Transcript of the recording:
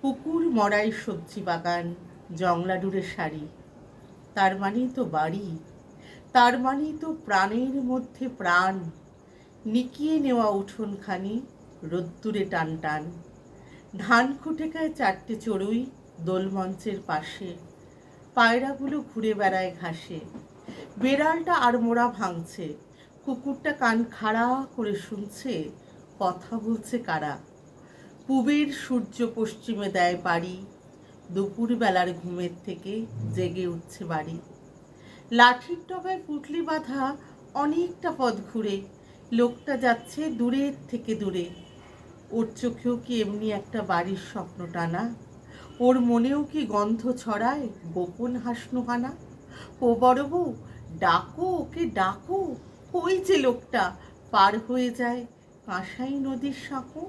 পুকুর মড়াই সবজি বাগান, জংলাডুরে শাড়ি, তার মানেই তো বাড়ি, তার মানেই তো প্রাণের মধ্যে প্রাণ। নিকিয়ে নেওয়া উঠোনখানি রোদ্দুরে টান টান, ধান খুঁটেকায় চারটে চড়ুই দোলমঞ্চের পাশে, পায়রাগুলো ঘুরে বেড়ায় ঘাসে। বেড়ালটা আড়মোড়া ভাঙছে, কুকুরটা কান খাড়া করে শুনছে কথা বলছে কারা। পূবের সূর্য পশ্চিমে দেয় পাড়ি, দুপুরবেলার ঘুমের থেকে জেগে উঠছে বাড়ি। লাঠির ডগায় পুঁটলি বাঁধা অনেকটা পথ ঘুরে লোকটা যাচ্ছে দূরের থেকে দূরে। ওর চোখেও কি এমনি একটা বাড়ির স্বপ্ন টানা? ওর মনেও কি গন্ধ ছড়ায় গোপন হাসনুহানা? ও বড় বউ, ডাকো ওকে ডাকো, ওই যে লোকটা পার হয়ে যায় কাঁসাই নদীর সাঁকো।